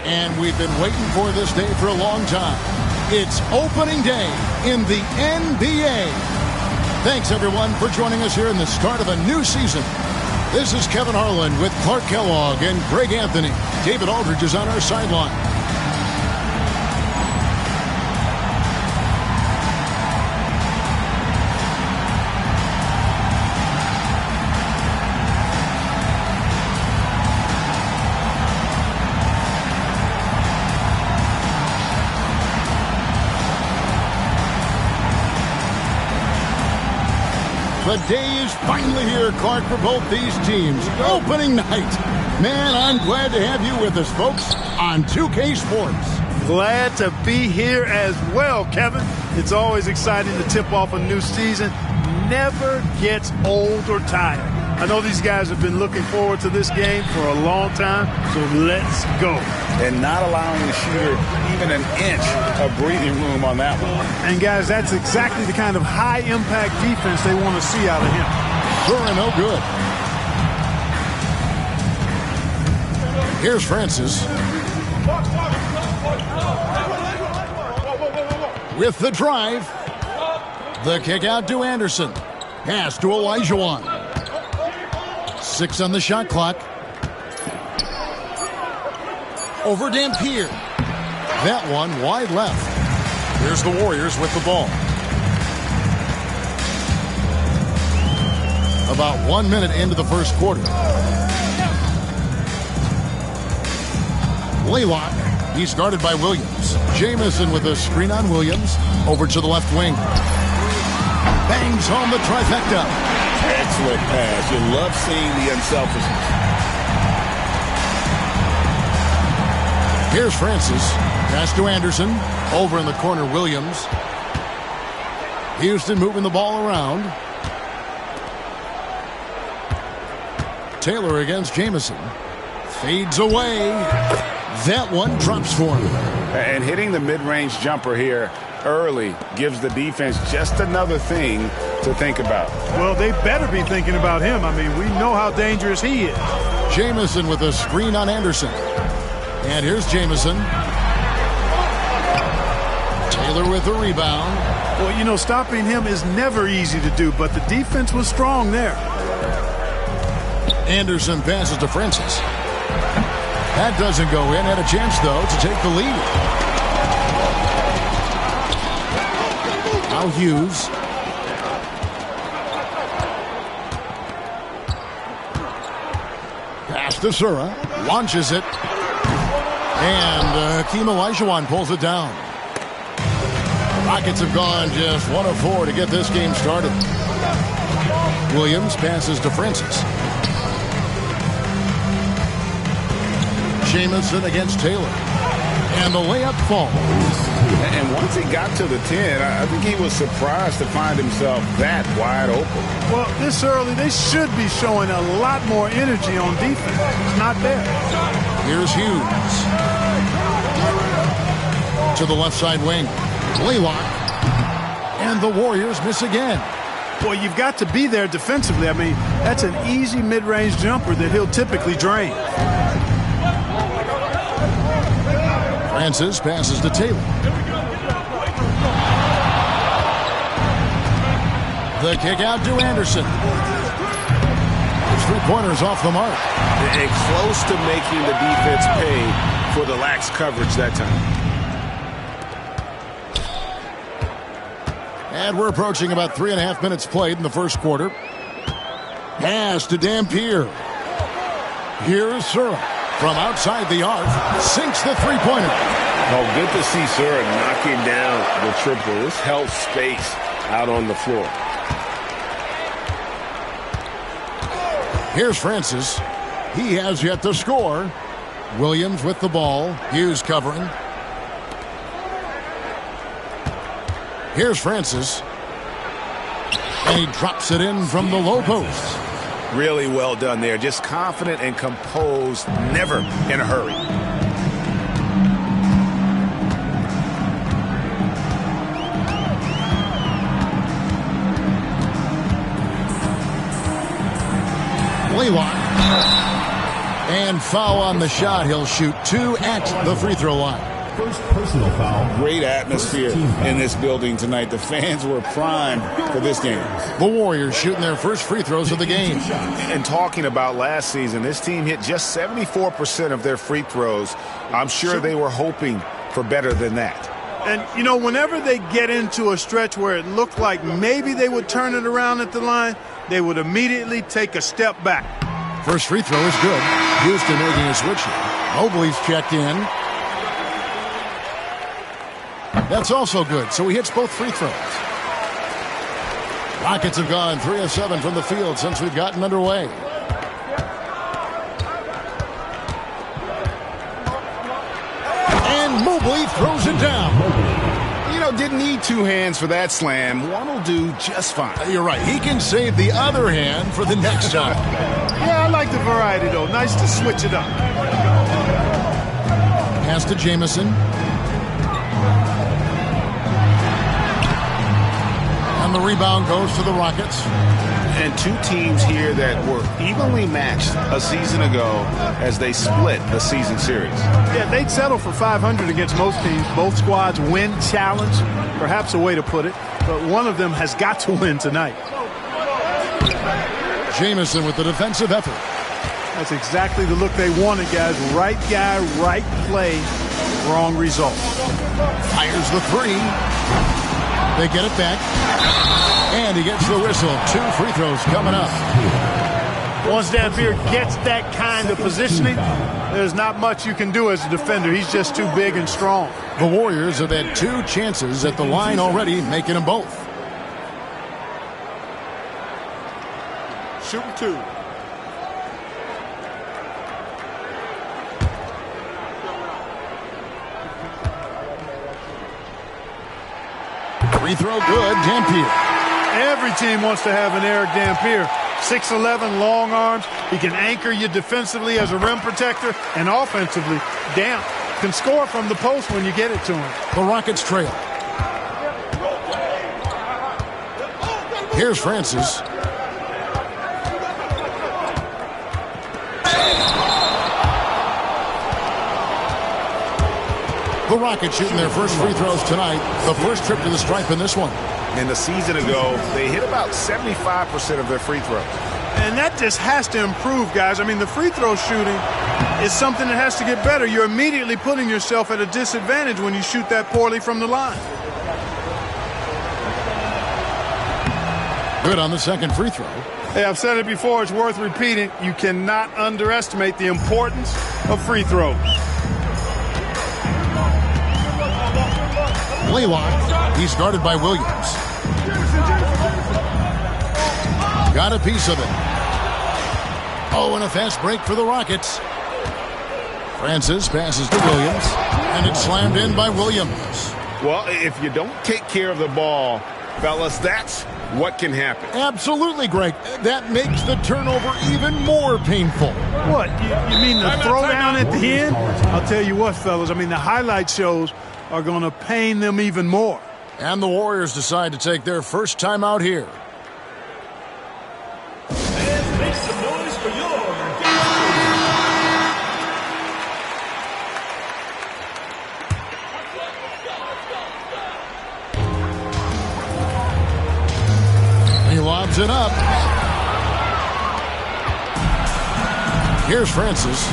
And we've been waiting for this day for a long time. It's opening day in the NBA. Thanks, everyone, for joining us here in the start of a new season. This is Kevin Harlan with Clark Kellogg and Greg Anthony. David Aldridge is on our sideline. The day is finally here, Clark, for both these teams. Opening night. Man, I'm glad to have you with us, folks, on 2K Sports. Glad to be here as well, Kevin. It's always exciting to tip off a new season. Never gets old or tired. I know these guys have been looking forward to this game for a long time, so let's go. And not allowing the shooter even an inch of breathing room on that one. And, guys, that's exactly the kind of high-impact defense they want to see out of him. Sure, no good. Here's Francis. With the drive. The kick out to Anderson. Pass to Olajuwon. 6 on the shot clock. Over Dampier. That one wide left. Here's the Warriors with the ball. About 1 minute into the first quarter. Laylock. He's guarded by Williams. Jamison with a screen on Williams. Over to the left wing. Bangs home the trifecta. Excellent pass. You love seeing the unselfishness. Here's Francis. Pass to Anderson. Over in the corner, Williams. Houston moving the ball around. Taylor against Jamison. Fades away. That one drops for him. And hitting the mid-range jumper here early gives the defense just another thing to think about. Well, they better be thinking about him. I mean, we know how dangerous he is. Jamison with a screen on Anderson. And here's Jamison. Taylor with the rebound. Well, you know, stopping him is never easy to do, but the defense was strong there. Anderson passes to Francis. That doesn't go in. Had a chance, though, to take the lead. Now Hughes. Pass to Sura. Launches it. And Hakeem Olajuwon pulls it down. Rockets have gone just 1 of 4 to get this game started. Williams passes to Francis. Jamison against Taylor. And the layup falls. And once he got to the 10, I think he was surprised to find himself that wide open. Well, this early, they should be showing a lot more energy on defense. It's not there. Here's Hughes. To the left side wing. Laylock. And the Warriors miss again. Well, you've got to be there defensively. I mean, that's an easy mid-range jumper that he'll typically drain. Francis passes to Taylor. The kick out to Anderson. His three-pointers off the mark. And close to making the defense pay for the lax coverage that time. And we're approaching about 3.5 minutes played in the first quarter. Pass to Dampier. Here's Sura. From outside the arc, sinks the three-pointer. Oh, good to see Sura knocking down the triple. This helps space out on the floor. Here's Francis. He has yet to score. Williams with the ball. Hughes covering. Here's Francis. And he drops it in from the low post. Really well done there. Just confident and composed, never in a hurry. Laylock. And And foul on the shot. He'll shoot 2 at the free throw line. First personal foul. Great atmosphere in this building tonight. The fans were primed for this game. The Warriors shooting their first free throws of the game. And talking about last season, this team hit just 74% of their free throws. I'm sure they were hoping for better than that. And, you know, whenever they get into a stretch where it looked like maybe they would turn it around at the line, they would immediately take a step back. First free throw is good. Houston making a switch here. Mobley's checked in. That's also good, so he hits both free throws. Rockets have gone 3 of 7 from the field since we've gotten underway. And Mobley throws it down. You know, didn't need 2 hands for that slam. One will do just fine. You're right. He can save the other hand for the next time. Yeah, I like the variety, though. Nice to switch it up. Pass to Jamison. And the rebound goes to the Rockets. And 2 teams here that were evenly matched a season ago as they split the season series. Yeah, they'd settle for 500 against most teams. Both squads win challenge, perhaps a way to put it. But one of them has got to win tonight. Jamison with the defensive effort. That's exactly the look they wanted, guys. Right guy, right play, wrong result. Fires the 3. They get it back. And he gets the whistle. 2 free throws coming up. Once Dampier gets that kind of positioning, there's not much you can do as a defender. He's just too big and strong. The Warriors have had 2 chances at the line already, making them both. Shooting 2. Free throw good, Dampier. Every team wants to have an Eric Dampier. 6'11", long arms. He can anchor you defensively as a rim protector and offensively. Damn, can score from the post when you get it to him. The Rockets trail. Here's Francis. The Rockets shooting their first free throws tonight. The first trip to the stripe in this one. And the season ago, they hit about 75% of their free throws. And that just has to improve, guys. I mean, the free throw shooting is something that has to get better. You're immediately putting yourself at a disadvantage when you shoot that poorly from the line. Good on the second free throw. Hey, I've said it before. It's worth repeating. You cannot underestimate the importance of free throws. Blaylock. He's guarded by Williams. Got a piece of it. Oh, and a fast break for the Rockets. Francis passes to Williams, and it's slammed in by Williams. Well, if you don't take care of the ball, fellas, that's what can happen. Absolutely, Greg. That makes the turnover even more painful. What? You mean the throwdown at the end? I'll tell you what, fellas. I mean, the highlight shows are going to pain them even more. And the Warriors decide to take their first time out here. And make some noise for your He lobs it up. Here's Francis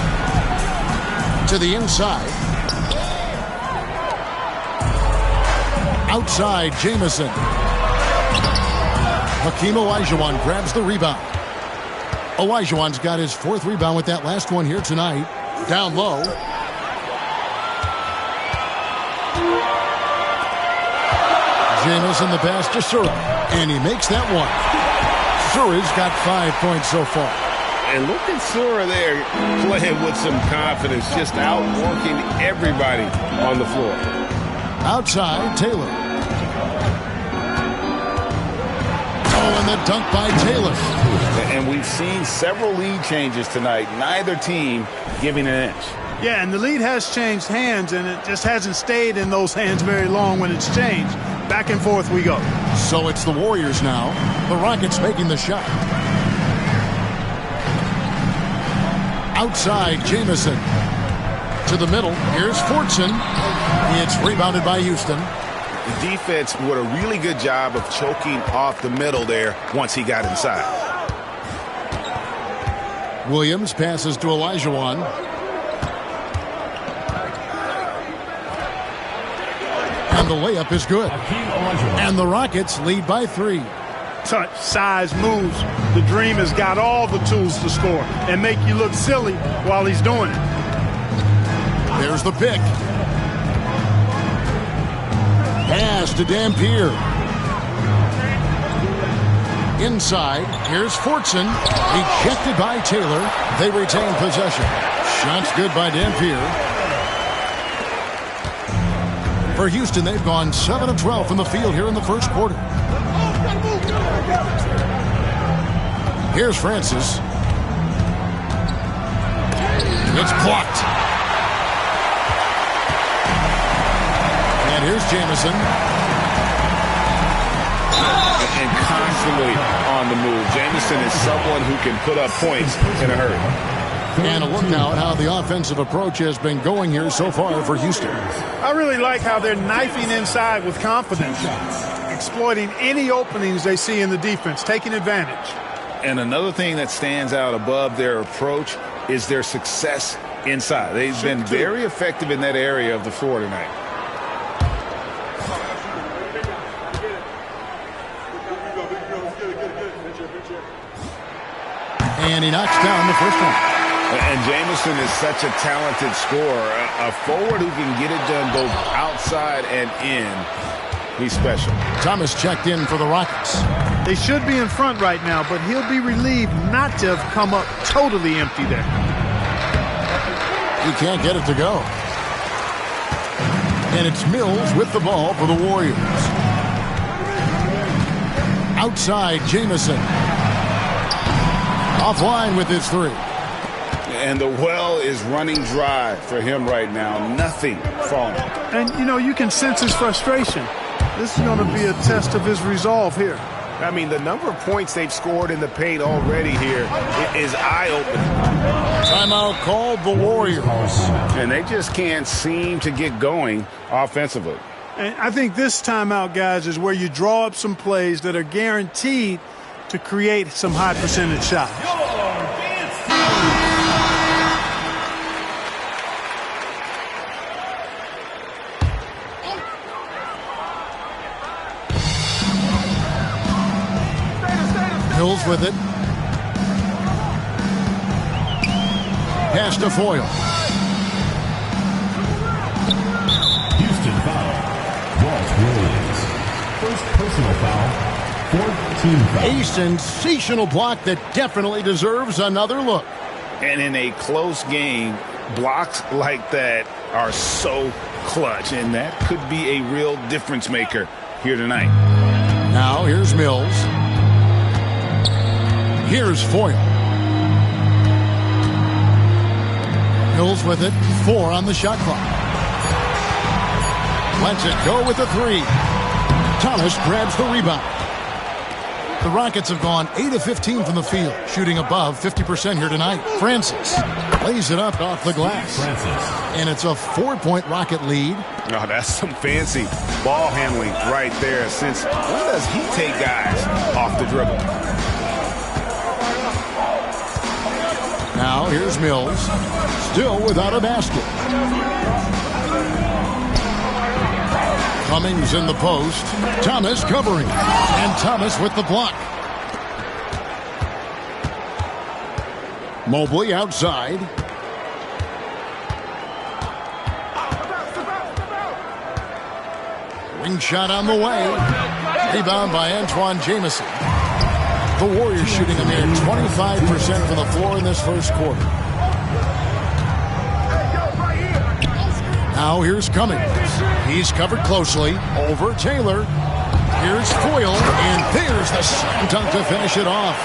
to the inside. Outside, Jamison. Hakeem Olajuwon grabs the rebound. Olajuwon's got his 4th rebound with that last one here tonight. Down low. Jamison the pass to Sura. And he makes that one. Sura's got 5 points so far. And look at Sura there playing with some confidence, just outworking everybody on the floor. Outside, Taylor. Oh, and the dunk by Taylor. And we've seen several lead changes tonight. Neither team giving an inch. Yeah, and the lead has changed hands, and it just hasn't stayed in those hands very long when it's changed. Back and forth we go. So it's the Warriors now. The Rockets making the shot. Outside, Jamison. To the middle. Here's Fortson. It's rebounded by Houston. The defense did a really good job of choking off the middle there once he got inside. Williams passes to Olajuwon. And the layup is good. And the Rockets lead by 3. Touch, size, moves. The Dream has got all the tools to score and make you look silly while he's doing it. There's the pick. Pass to Dampier. Inside, here's Fortson. Ejected by Taylor. They retain possession. Shots good by Dampier. For Houston, they've gone 7 of 12 from the field here in the first quarter. Here's Francis. It's blocked. And here's Jamison. And constantly on the move. Jamison is someone who can put up points in a hurry. And a look now at how the offensive approach has been going here so far for Houston. I really like how they're knifing inside with confidence, exploiting any openings they see in the defense, taking advantage. And another thing that stands out above their approach is their success inside. They've been very effective in that area of the floor tonight. And he knocks down the first one. And Jamison is such a talented scorer, a forward who can get it done both outside and in. He's special. Thomas checked in for the Rockets. They should be in front right now, but he'll be relieved not to have come up totally empty there. He can't get it to go. And it's Mills with the ball for the Warriors. Outside, Jamison. Offline with his 3. And the well is running dry for him right now. Nothing falling. And, you know, you can sense his frustration. This is going to be a test of his resolve here. I mean, the number of points they've scored in the paint already here is eye-opening. Timeout called the Warriors. And they just can't seem to get going offensively. And I think this timeout, guys, is where you draw up some plays that are guaranteed to create some high-percentage shots. Mills with it. Pass to Foyle. Houston foul. Walt Williams. First personal foul. 14 foul. A sensational block that definitely deserves another look. And in a close game, blocks like that are so clutch. And that could be a real difference maker here tonight. Now here's Mills. Here's Foyle. Mills with it. 4 on the shot clock. Lets it go with the 3. Thomas grabs the rebound. The Rockets have gone 8 of 15 from the field, shooting above 50% here tonight. Francis lays it up off the glass. And it's a 4-point Rocket lead. Oh, that's some fancy ball handling right there. Since when does he take guys off the dribble? Now here's Mills, still without a basket. Cummings in the post. Thomas covering. And Thomas with the block. Mobley outside. Wing shot on the way. Rebound by Antoine Jamison. The Warriors shooting a mere 25% from the floor in this first quarter. Now here's Cummings. He's covered closely. Over Taylor. Here's Foyle. And there's the slam dunk to finish it off.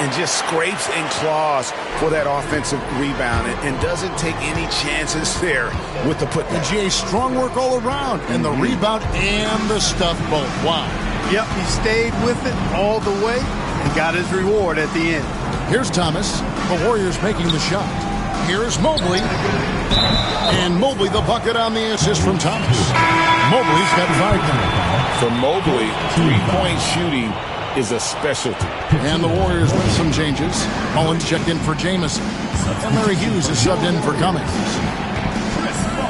And just scrapes and claws for that offensive rebound. And doesn't take any chances there with the putback. GA, strong work all around. And the rebound and the stuff both. Wow. Yep, he stayed with it all the way and got his reward at the end. Here's Thomas. The Warriors making the shot. Here's Mobley. And Mobley the bucket on the assist from Thomas. Mobley's got 5 now. For Mobley, three-point shooting is a specialty. And the Warriors with some changes. Mullins checked in for Jamison. And Larry Hughes is subbed in for Cummings.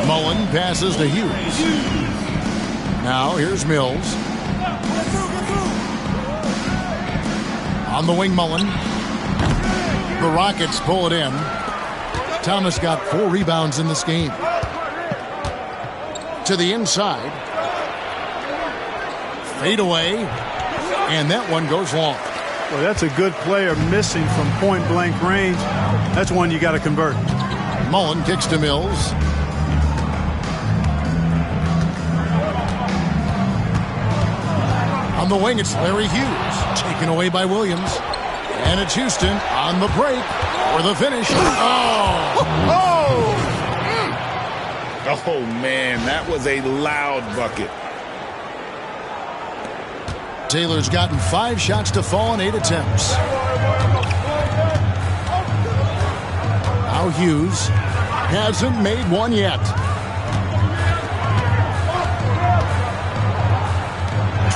Mullen passes to Hughes. Now here's Mills. On the wing, Mullen. The Rockets pull it in. Thomas got 4 rebounds in this game. To the inside. Fade away. And that one goes long. Well, that's a good player missing from point-blank range. That's one you got to convert. Mullen kicks to Mills. On the wing, it's Larry Hughes. Taken away by Williams. And it's Houston on the break for the finish. Oh, man, that was a loud bucket. Taylor's gotten 5 shots to fall in 8 attempts. Now Hughes hasn't made one yet.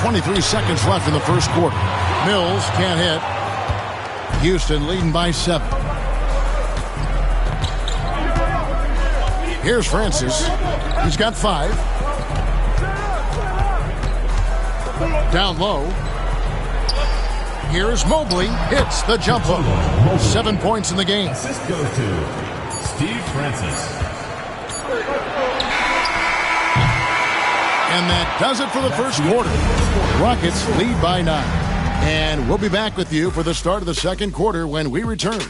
23 seconds left in the first quarter. Mills can't hit. Houston leading by 7. Here's Francis. He's got 5. Down low. Here's Mobley. Hits the jump hook. 7 points in the game. Assist goes to Steve Francis. And that does it for the first quarter. Rockets lead by 9. And we'll be back with you for the start of the second quarter when we return.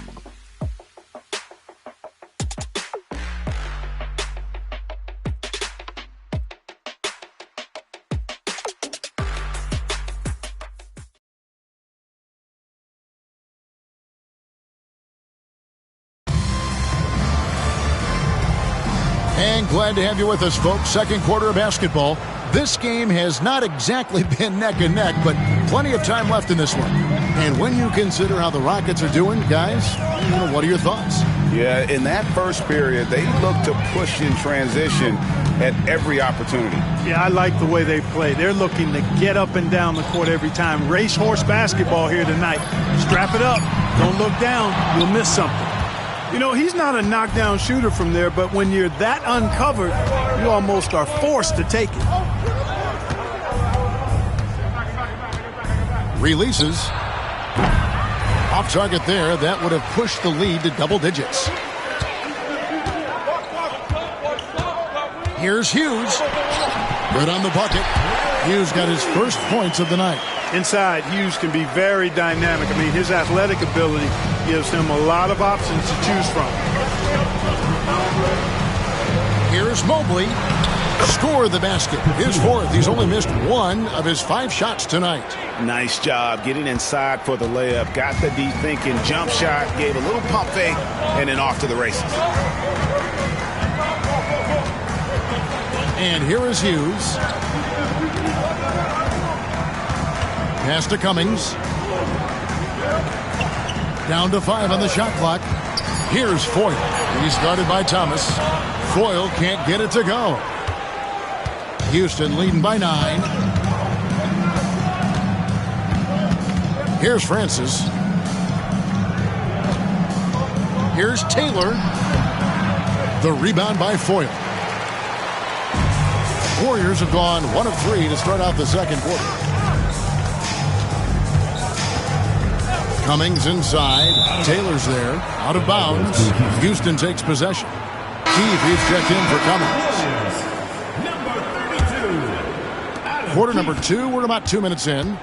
And glad to have you with us, folks. Second quarter of basketball. This game has not exactly been neck and neck, but plenty of time left in this one. And when you consider how the Rockets are doing, guys, what are your thoughts? Yeah, in that first period, they looked to push in transition at every opportunity. Yeah, I like the way they play. They're looking to get up and down the court every time. Racehorse basketball here tonight. Strap it up. Don't look down. You'll miss something. You know, he's not a knockdown shooter from there, but when you're that uncovered, you almost are forced to take it. Releases. Off target there. That would have pushed the lead to double digits. Here's Hughes. Good on the bucket. Hughes got his first points of the night. Inside, Hughes can be very dynamic. I mean, his athletic ability gives him a lot of options to choose from. Here's Mobley. Score the basket. His 4th. He's only missed 1 of his 5 shots tonight. Nice job getting inside for the layup. Got the deep thinking jump shot, gave a little pump fake, and then off to the races. And here is Hughes. Pass to Cummings. Down to 5 on the shot clock. Here's Foyle. He's guarded by Thomas. Foyle can't get it to go. Houston leading by 9. Here's Francis. Here's Taylor. The rebound by Foyle. Warriors have gone 1 of 3 to start out the second quarter. Cummings inside. Taylor's there. Out of bounds. Houston takes possession. Keith, he's checked in for Cummings. Quarter number 2. We're about 2 minutes in.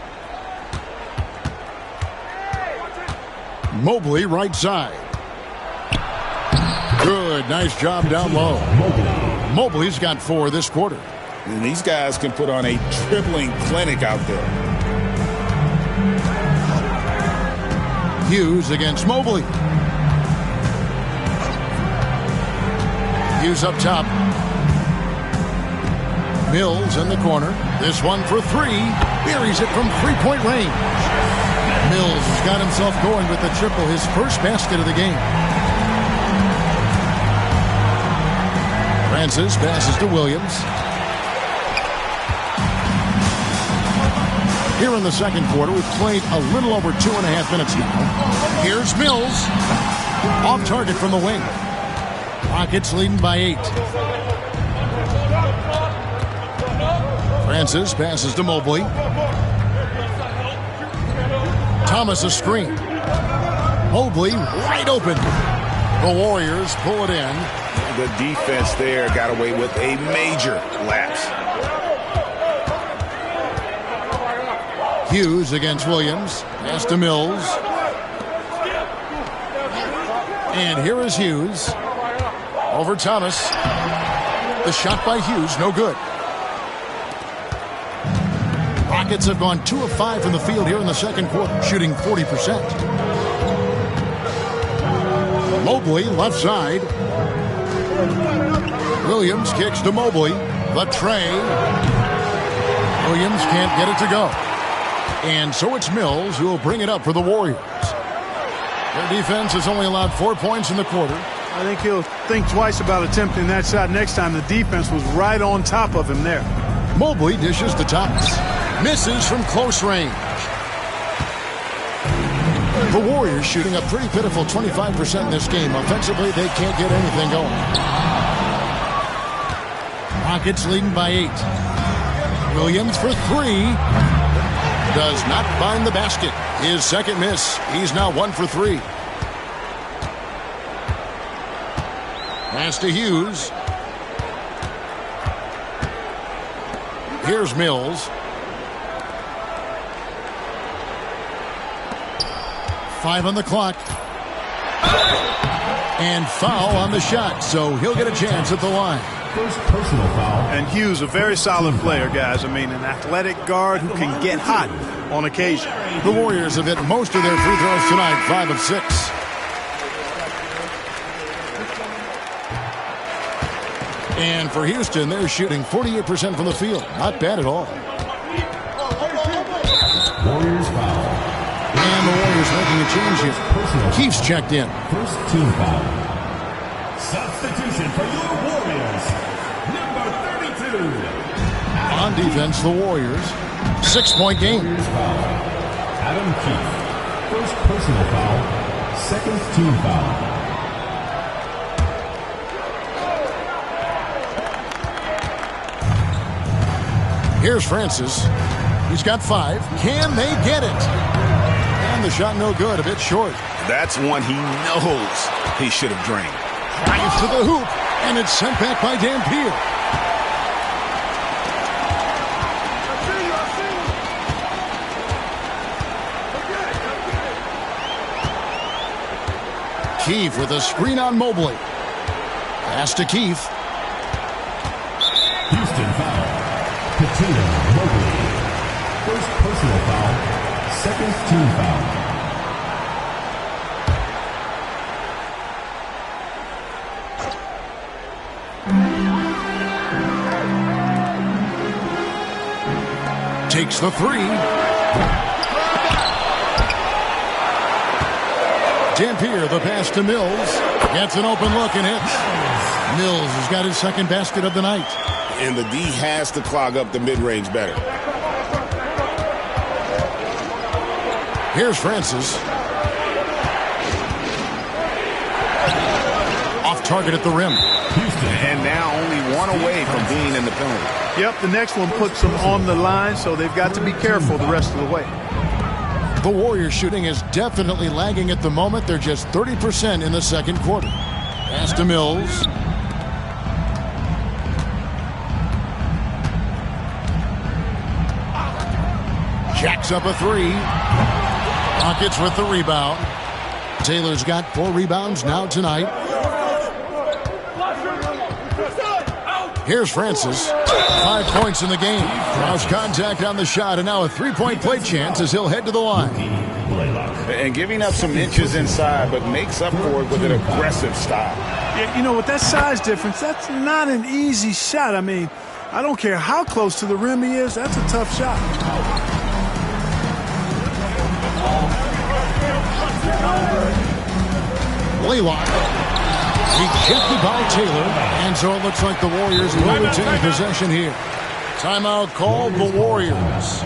Mobley right side. Good. Nice job down low. Mobley's got 4 this quarter. And these guys can put on a dribbling clinic out there. Hughes against Mobley. Hughes up top. Mills in the corner. This one for 3. Buries it from 3-point range. Mills has got himself going with the triple, his first basket of the game. Francis passes to Williams. Here in the second quarter, we've played a little over 2.5 minutes now. Here's Mills. Off target from the wing. Rockets leading by 8. Francis passes to Mobley. Thomas a screen. Mobley wide open. The Warriors pull it in. The defense there got away with a major lapse. Hughes against Williams. Pass to Mills. And here is Hughes. Over Thomas. The shot by Hughes, no good. Rockets have gone 2 of 5 from the field here in the second quarter, shooting 40%. Mobley, left side. Williams kicks to Mobley. The tray. Williams can't get it to go. And so it's Mills who will bring it up for the Warriors. Their defense has only allowed 4 points in the quarter. I think he'll think twice about attempting that shot next time. The defense was right on top of him there. Mobley dishes to Thomas. Misses from close range. The Warriors shooting a pretty pitiful 25% in this game. Offensively, they can't get anything going. Rockets leading by 8. Williams for 3. Does not find the basket. His second miss. He's now 1 for 3. Pass to Hughes. Here's Mills. Five on the clock. And foul on the shot, so he'll get a chance at the line. First personal foul. And Hughes, a very solid player, guys. I mean, an athletic guard who can get hot on occasion. The Warriors have hit most of their free throws tonight, 5 of 6. And for Houston, they're shooting 48% from the field. Not bad at all. Warriors foul. And the Warriors making a change here. Keith's checked in. First team foul. Substitution for your Warriors. Number 32. On defense, the Warriors. 6-point game. Warriors foul. Adam Keith. First personal foul. Second team foul. Here's Francis. He's got 5. Can they get it? And the shot no good, a bit short. That's one he knows he should have drained. Drives to the hoop, and it's sent back by Dampier. Keith with a screen on Mobley. Pass to Keith. Houston foul. Patino, Mobley. First personal foul. Second team foul. Takes the 3. Dampier, the pass to Mills. Gets an open look and hits. Mills has got his second basket of the night. And the D has to clog up the mid-range better. Here's Francis. Off target at the rim. And now only 1 away from being in the penalty. Yep, the next one puts them on the line, so they've got to be careful the rest of the way. The Warriors shooting is definitely lagging at the moment. They're just 30% in the second quarter. Pass to Mills. Jacks up a 3. Rockets with the rebound. Taylor's got 4 rebounds now tonight. Here's Francis. 5 points in the game. Draws contact on the shot, and now a 3-point play chance as he'll head to the line. And giving up some inches inside, but makes up for it with an aggressive style. Yeah, you know, with that size difference, that's not an easy shot. I mean, I don't care how close to the rim he is, that's a tough shot. Blaylock Ejected by Taylor. And so it looks like the Warriors will retain possession here. Timeout called the Warriors.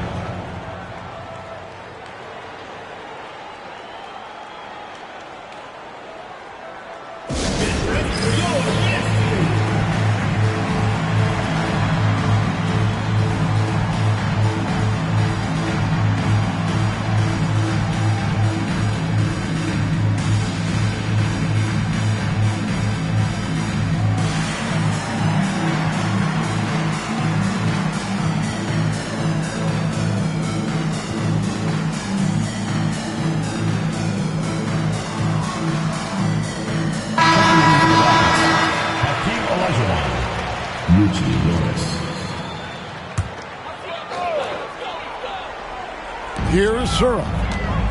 Here's Sura.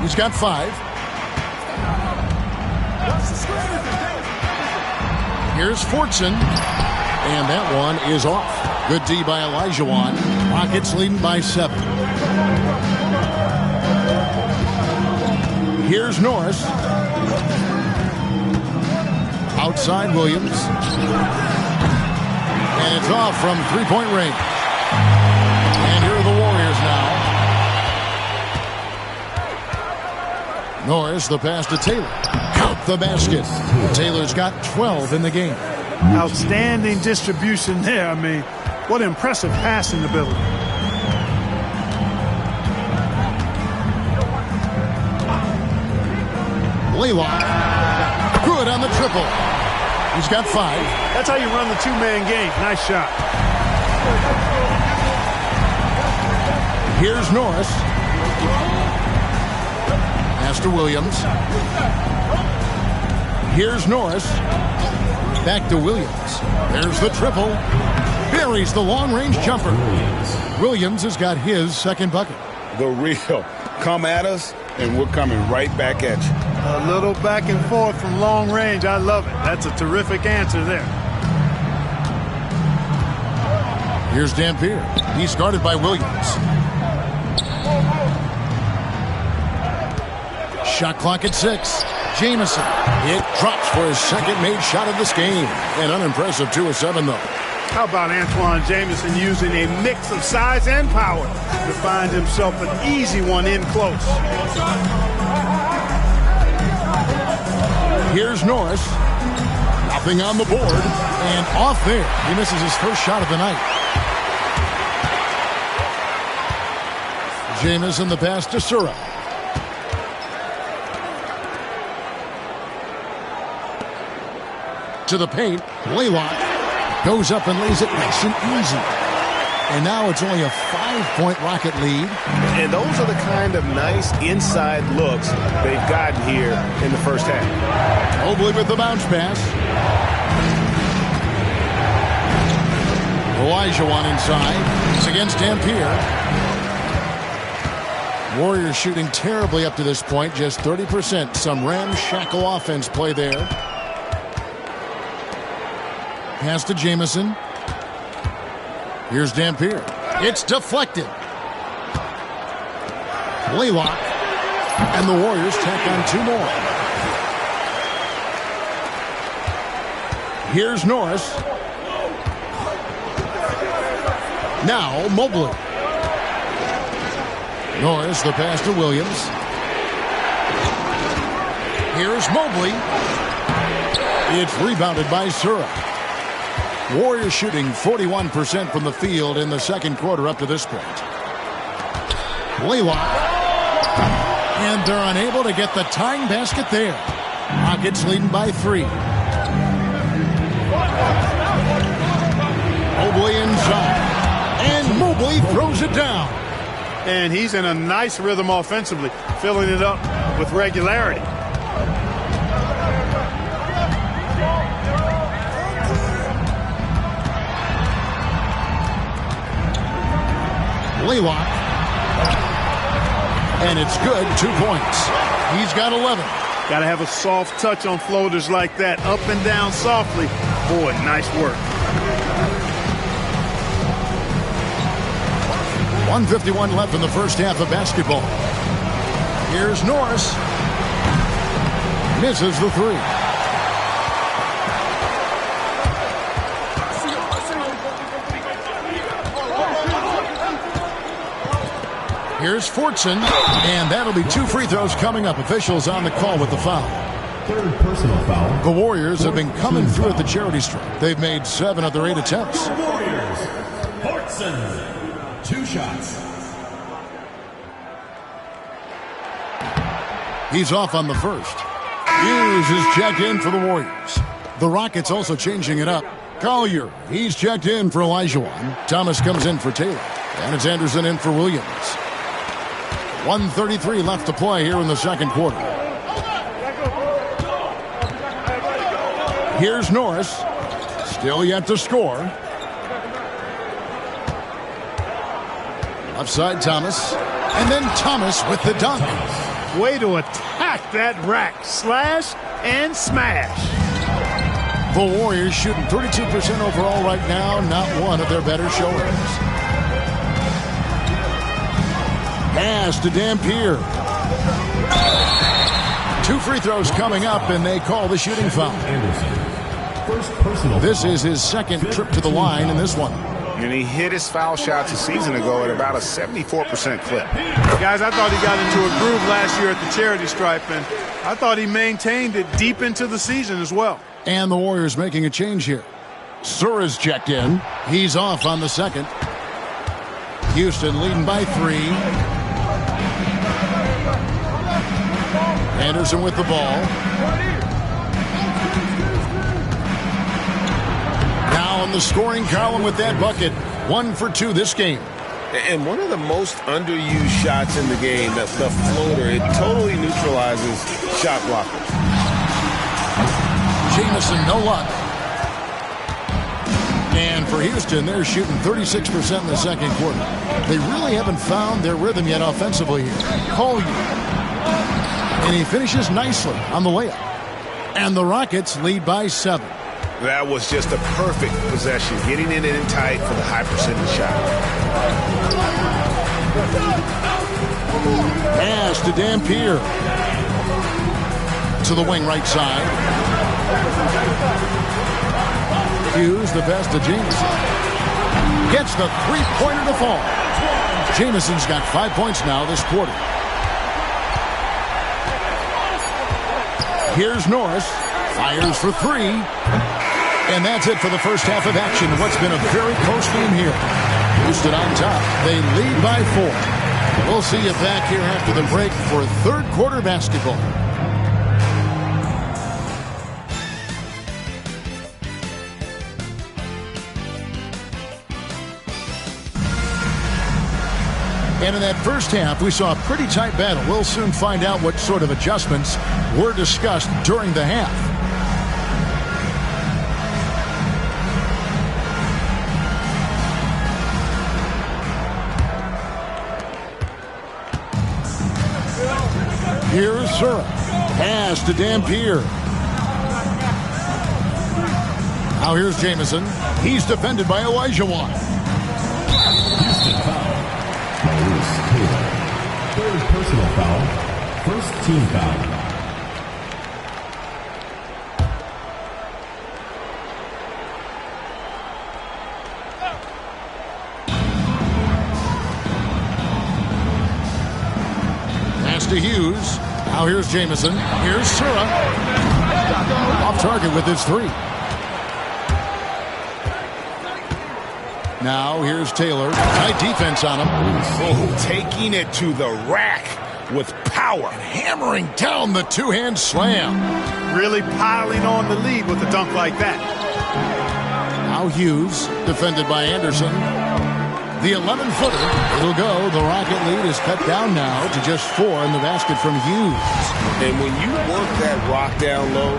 He's got 5. Here's Fortson. And that one is off. Good D by Olajuwon. Rockets leading by 7. Here's Norris. Outside Williams. And it's off from three-point range. And here are the Warriors now. Norris, the pass to Taylor. Count the basket. Taylor's got 12 in the game. Outstanding distribution there. I mean, what impressive passing ability. Blaylock. Good on the triple. He's got 5. That's how you run the two-man game. Nice shot. Here's Norris. Pass to Williams. Here's Norris. Back to Williams. There's the triple. Buries the long-range jumper. Williams has got his second bucket. The real. Come at us, and we're coming right back at you. A little back and forth from long range. I love it. That's a terrific answer there. Here's Dampier. He's guarded by Williams. Shot clock at 6. Jamison. It drops for his second made shot of this game. An unimpressive 2 of 7, though. How about Antoine Jamison using a mix of size and power to find himself an easy one in close? Here's Norris. Nothing on the board. And off there. He misses his first shot of the night. Jamison the pass to Sura. To the paint. Blaylock goes up and lays it nice and easy. And now it's only a 5-point Rocket lead. And those are the kind of nice inside looks they've gotten here in the first half. Mobley with the bounce pass. Olajuwon inside. It's against Dampier. Warriors shooting terribly up to this point. Just 30%. Some ramshackle offense play there. Pass to Jamison. Here's Dampier. It's deflected. Blaylock. And the Warriors tack on 2 more. Here's Norris. Now Mobley. Norris, the pass to Williams. Here's Mobley. It's rebounded by Sura. Warriors shooting 41% from the field in the second quarter up to this point. Blaylock. And they're unable to get the tying basket there. Rockets leading by 3. Mobley inside. And Mobley throws it down. And he's in a nice rhythm offensively, filling it up with regularity. Blaylock. And it's good. 2 points. He's got 11. Got to have a soft touch on floaters like that. Up and down softly. Boy, nice work. 1:51 left in the first half of basketball. Here's Norris. Misses the 3. Here's Fortson, and that'll be 2 free throws coming up. Officials on the call with the foul. Third personal foul. The Warriors have been coming through at the charity stripe. They've made 7 of their 8 attempts. Warriors. Fortson. 2 shots. He's off on the first. Hughes is checked in for the Warriors. The Rockets also changing it up. Collier, he's checked in for Olajuwon. Thomas comes in for Taylor. And it's Anderson in for Williams. 1:33 left to play here in the second quarter. Here's Norris. Still yet to score. Left side, Thomas. And then Thomas with the dunk. Way to attack that rack. Slash and smash. The Warriors shooting 32% overall right now. Not one of their better showings. Pass to Dampier. 2 free throws coming up, and they call the shooting foul. This is his second trip to the line in this one. And he hit his foul shots a season ago at about a 74% clip. Guys, I thought he got into a groove last year at the charity stripe, and I thought he maintained it deep into the season as well. And the Warriors making a change here. Sura's checked in. He's off on the second. Houston leading by 3. Anderson with the ball. Now on the scoring column with that bucket. 1 for 2 this game. And one of the most underused shots in the game, the floater, it totally neutralizes shot blockers. Jamison, no luck. And for Houston, they're shooting 36% in the second quarter. They really haven't found their rhythm yet offensively here. Collier. And he finishes nicely on the layup. And the Rockets lead by 7. That was just a perfect possession, getting it in tight for the high percentage shot. Pass to Dampier. To the wing right side. Hughes, the pass to Jamison. Gets the three-pointer to fall. Jamison's got 5 points now this quarter. Here's Norris. Fires for 3. And that's it for the first half of action. What's been a very close game here. Houston on top. They lead by 4. We'll see you back here after the break for third quarter basketball. And in that first half, we saw a pretty tight battle. We'll soon find out what sort of adjustments were discussed during the half. Here's Sura. Pass to Dampier. Now here's Jamison. He's defended by Olajuwon. Houston foul. Maurice Taylor. Third personal foul. First team foul. Pass to Hughes. Now here's Jamison. Here's Sura. Off target with his 3. Now here's Taylor. Tight defense on him. Oh, taking it to the rack with power. Hammering down the two-hand slam. Really piling on the lead with a dunk like that. Now Hughes, defended by Anderson. The 11-footer. It'll go. The Rocket lead is cut down now to just 4 in the basket from Hughes. And when you work that rock down low,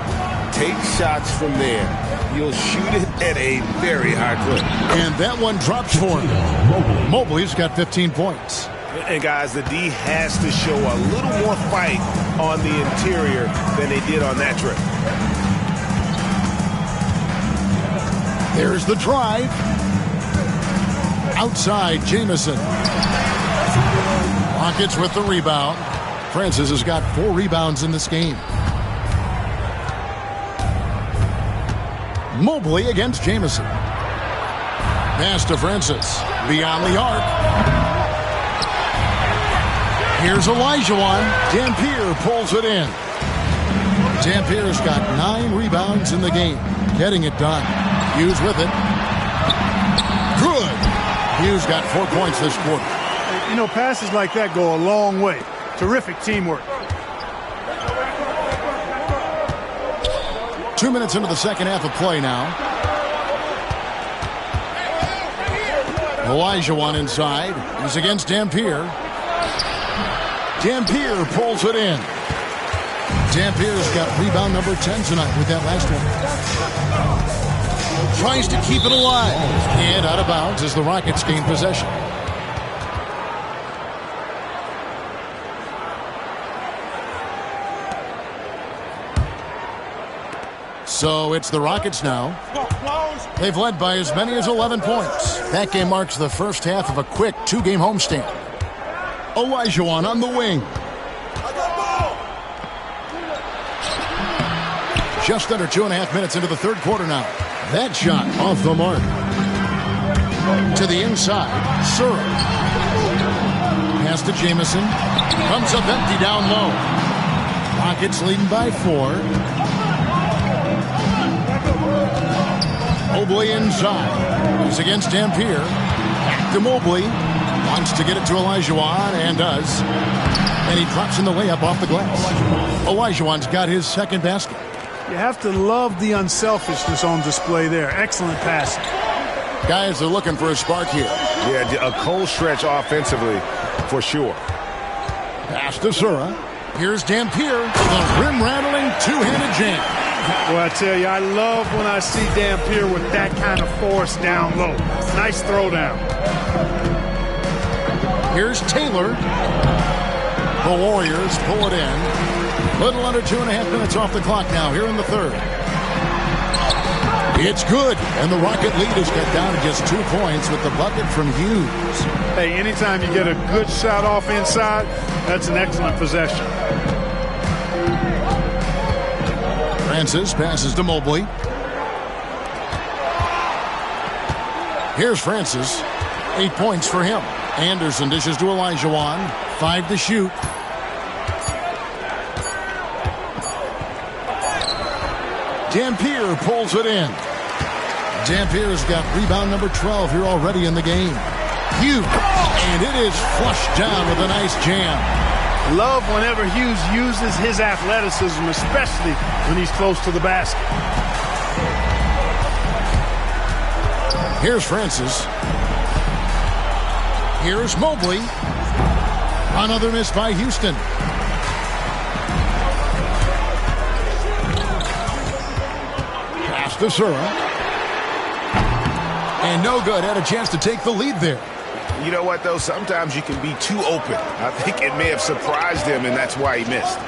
take shots from there. You'll shoot it at a very high clip. And that one drops for him. Mobley's got 15 points. And guys, the D has to show a little more fight on the interior than they did on that trip. There's the drive. Outside, Jamison. Rockets with the rebound. Francis has got 4 rebounds in this game. Mobley against Jamison. Pass to Francis. Beyond the arc. Here's Olajuwon. Dampier pulls it in. Dampier's got 9 rebounds in the game. Getting it done. Hughes with it. Good. Hughes got 4 points this quarter. You know, passes like that go a long way. Terrific teamwork. 2 minutes into the second half of play now. Olajuwon inside. He's against Dampier. Dampier pulls it in. Dampier's got rebound number 10 tonight with that last one. Tries to keep it alive. And out of bounds as the Rockets gain possession. So it's the Rockets now. They've led by as many as 11 points. That game marks the first half of a quick 2-game homestand. Olajuwon on the wing. Just under 2.5 minutes into the third quarter now. That shot off the mark. To the inside, Surah. Pass to Jamison. Comes up empty down low. Rockets leading by 4. Mobley inside. He's against Dampier. Back to Mobley. Wants to get it to Olajuwon and does. And he drops in the layup off the glass. Olajuwon's got his second basket. You have to love the unselfishness on display there. Excellent passing. Guys are looking for a spark here. Yeah, a cold stretch offensively for sure. Pass to Surah. Here's Dampier. The rim-rattling two-handed jam. Well, I tell you, I love when I see Dampier with that kind of force down low. Nice throwdown. Here's Taylor. The Warriors pull it in. Little under 2.5 minutes off the clock now here in the third. It's good, and the Rocket lead is cut down to just 2 points with the bucket from Hughes. Hey, anytime you get a good shot off inside, that's an excellent possession. Francis passes to Mobley. Here's Francis. 8 points for him. Anderson dishes to Olajuwon. 5 to shoot. Dampier pulls it in. Dampier's got rebound number 12 here already in the game. Hughes. And it is flushed down with a nice jam. Love whenever Hughes uses his athleticism, especially when he's close to the basket. Here's Francis. Here's Mobley. Another miss by Houston. Pass to Surah. And no good. Had a chance to take the lead there. You know what, though? Sometimes you can be too open. I think it may have surprised him, and that's why he missed.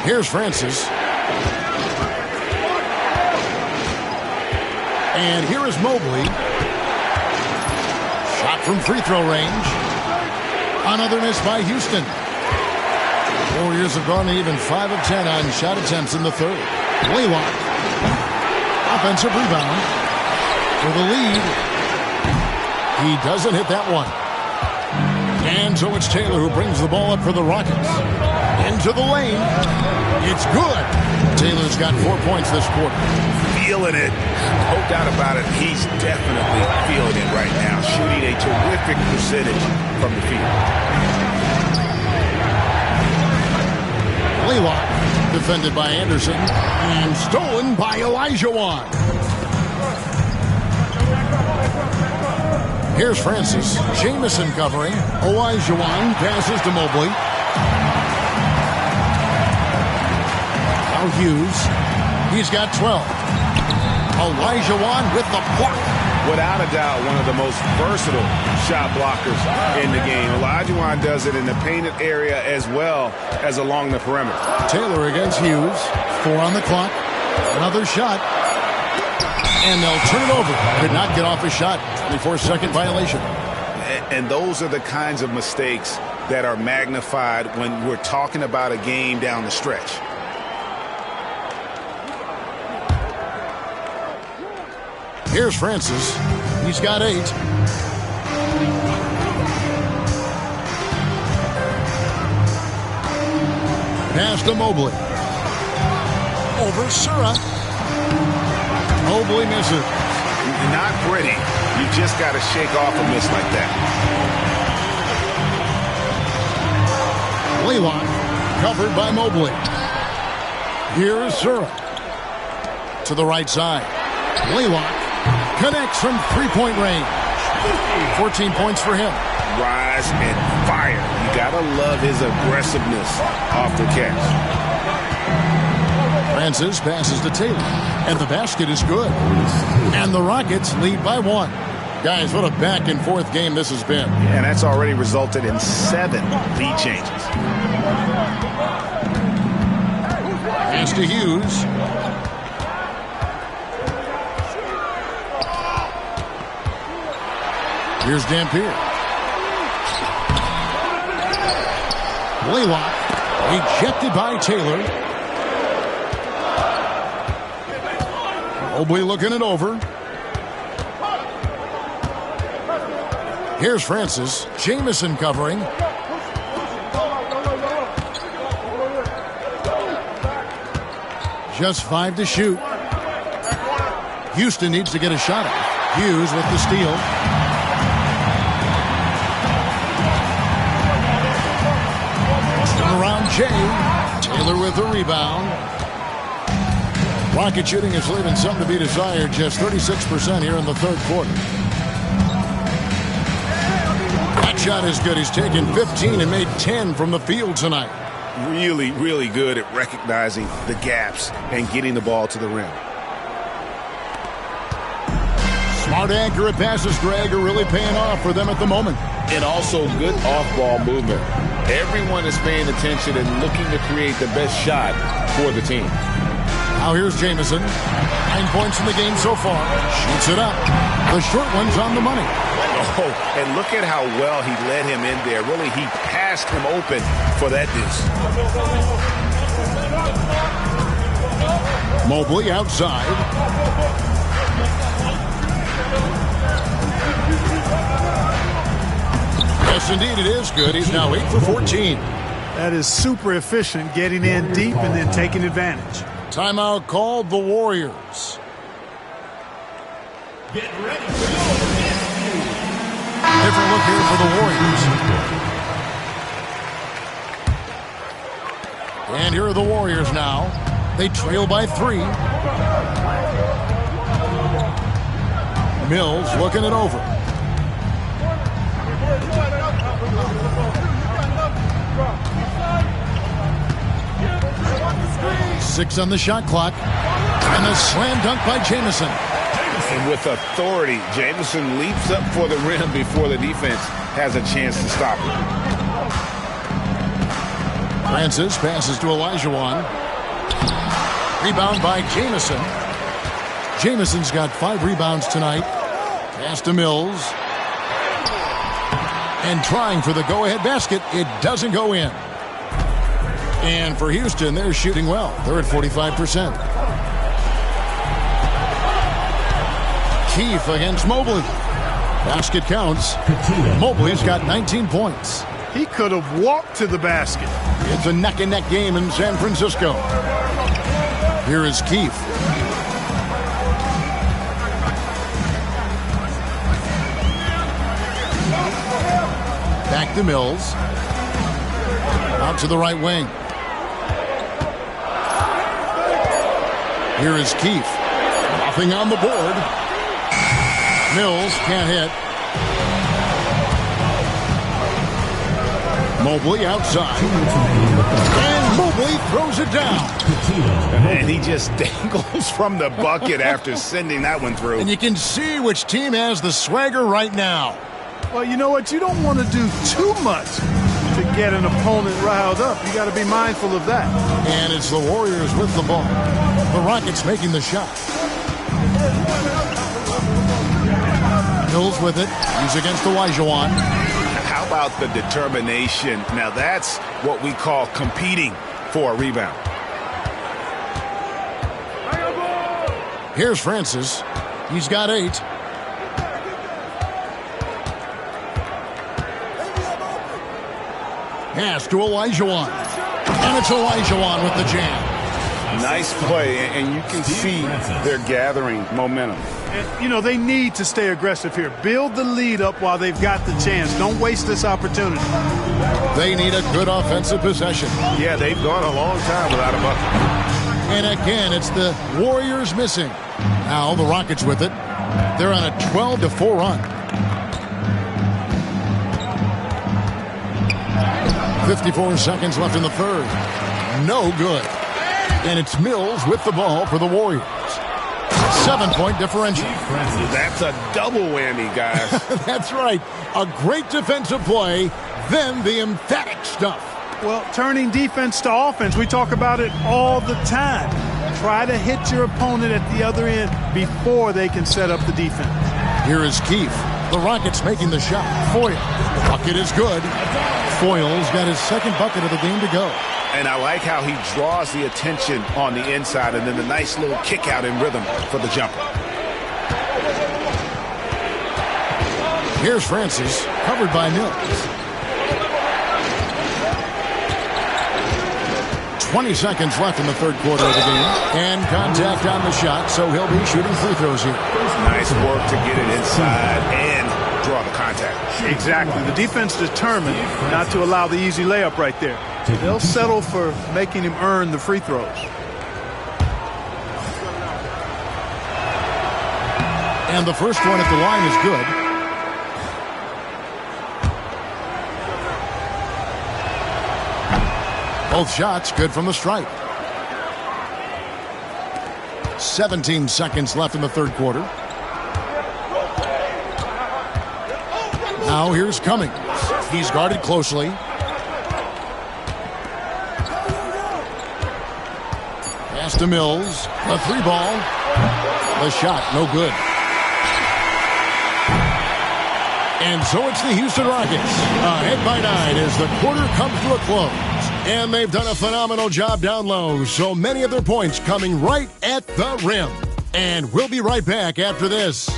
Here's Francis. And here is Mobley. Shot from free throw range. Another miss by Houston. Warriors have gone to even 5 of 10 on shot attempts in the third. Blaylock. Offensive rebound. For the lead. He doesn't hit that one. And so it's Taylor who brings the ball up for the Rockets. Into the lane. It's good. Taylor's got 4 points this quarter. Feeling it. No doubt about it. He's definitely feeling it right now. Shooting a terrific percentage from the field. Blaylock. Defended by Anderson. And stolen by Olajuwon. Here's Francis. Jamison covering. Olajuwon passes to Mobley. Now Hughes. He's got 12. Olajuwon with the block. Without a doubt, one of the most versatile shot blockers in the game. Olajuwon does it in the painted area as well as along the perimeter. Taylor against Hughes. 4 on the clock. Another shot. And they'll turn it over. Could not get off a shot. 24-second violation. And those are the kinds of mistakes that are magnified when we're talking about a game down the stretch. Here's Francis. He's got 8. Pass to Mobley. Over Sura. Mobley misses. Not pretty. You just got to shake off a miss like that. Blaylock covered by Mobley. Here's Sura. To the right side. Blaylock connects from three-point range. 14 points for him. Rise and fire. You got to love his aggressiveness off the catch. Francis passes to Taylor, and the basket is good. And the Rockets lead by 1. Guys, what a back-and-forth game this has been. And that's already resulted in 7 lead changes. Pass to Hughes. Here's Dampier. Blaylock ejected by Taylor. Mobley looking it over. Here's Francis. Jamison covering. Just 5 to shoot. Houston needs to get a shot off. Hughes with the steal. Around Jay. Taylor with the rebound. Rocket shooting is leaving some to be desired. Just 36% here in the third quarter. That shot is good. He's taken 15 and made 10 from the field tonight. Really, really good at recognizing the gaps and getting the ball to the rim. Smart, accurate passes, Greg, are really paying off for them at the moment. And also good off-ball movement. Everyone is paying attention and looking to create the best shot for the team. Now here's Jamison. 9 points in the game so far. Shoots it up. The short one's on the money. Oh, and look at how well he led him in there. Really, he passed him open for that deuce. Mobley outside. Yes, indeed, it is good. He's now 8 for 14. That is super efficient, getting in deep and then taking advantage. Timeout called the Warriors. Get ready for your Different look here for the Warriors. And here are the Warriors now. They trail by 3. Mills looking it over. Six on the shot clock. And a slam dunk by Jamison. And with authority, Jamison leaps up for the rim before the defense has a chance to stop him. Francis passes to Olajuwon. Rebound by Jamison. Jamison's got 5 rebounds tonight. Pass to Mills. And trying for the go-ahead basket. It doesn't go in. And for Houston, they're shooting well. They're at 45%. Keefe against Mobley. Basket counts. Mobley's got 19 points. He could have walked to the basket. It's a neck-and-neck game in San Francisco. Here is Keefe. Back to Mills. Out to the right wing. Here is Keefe. Nothing on the board. Mills can't hit. Mobley outside. And Mobley throws it down. And he just dangles from the bucket after sending that one through. And you can see which team has the swagger right now. Well, you know what? You don't want to do too much to get an opponent riled up. You got to be mindful of that. And it's the Warriors with the ball. The Rockets making the shot. Mills with it. He's against Olajuwon. How about the determination? Now that's what we call competing for a rebound. Here's Francis. He's got 8. Pass to Olajuwon. And it's Olajuwon with the jam. Nice play, and you can see they're gathering momentum. And, you know, they need to stay aggressive here. Build the lead up while they've got the chance. Don't waste this opportunity. They need a good offensive possession. Yeah, they've gone a long time without a bucket. And again, it's the Warriors missing. Now the Rockets with it. They're on a 12-4 run. 54 seconds left in the third. No good. And it's Mills with the ball for the Warriors. 7-point differential. That's a double whammy, guys. That's right. A great defensive play, then the emphatic stuff. Well, turning defense to offense, we talk about it all the time. Try to hit your opponent at the other end before they can set up the defense. Here is Keefe. The Rockets making the shot. Foyle. The bucket is good. Foyle's got his second bucket of the game to go. And I like how he draws the attention on the inside and then the nice little kick out in rhythm for the jumper. Here's Francis, covered by Mills. 20 seconds left in the third quarter of the game. And contact on the shot, so he'll be shooting free throws here. Nice work to get it inside and draw the contact. Exactly. The defense determined not to allow the easy layup right there. They'll settle for making him earn the free throws. And the first one at the line is good. Both shots good from the stripe. 17 seconds left in the third quarter. Now here's Cummings. He's guarded closely. Pass to Mills. A three ball. The shot, no good. And so it's the Houston Rockets. Ahead by 9 as the quarter comes to a close. And they've done a phenomenal job down low. So many of their points coming right at the rim. And we'll be right back after this.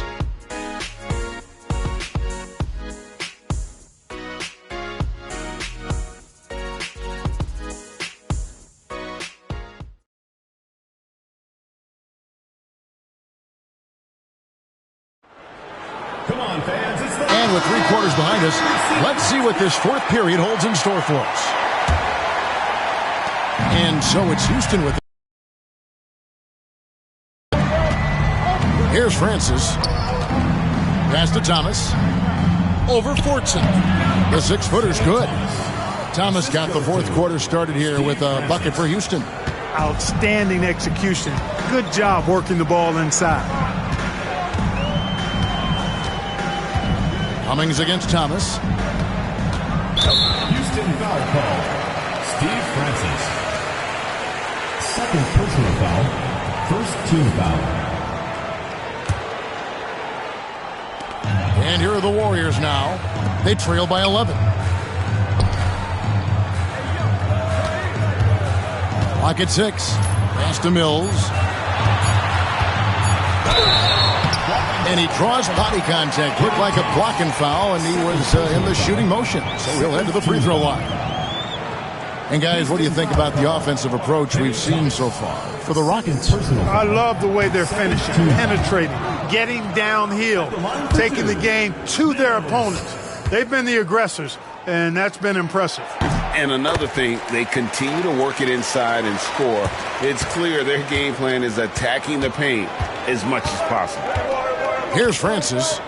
And with 3 quarters behind us, let's see what this fourth period holds in store for us. And so it's Houston with it. Here's Francis. Pass to Thomas. Over Fortson. The 6-footer's good. Thomas got the fourth quarter started here with a bucket for Houston. Outstanding execution. Good job working the ball inside. Cummings against Thomas. Houston foul call. Steve Francis. Second personal foul. First team foul. And here are the Warriors now. They trail by 11. Clock at 6. Pass to Mills. And he draws body contact. Looked like a blocking foul, and he was in the shooting motion. So he'll head to the free throw line. And guys, what do you think about the offensive approach we've seen so far for the Rockets? I love the way they're finishing, penetrating, getting downhill, taking the game to their opponents. They've been the aggressors, and that's been impressive. And another thing, they continue to work it inside and score. It's clear their game plan is attacking the paint as much as possible. Here's Francis.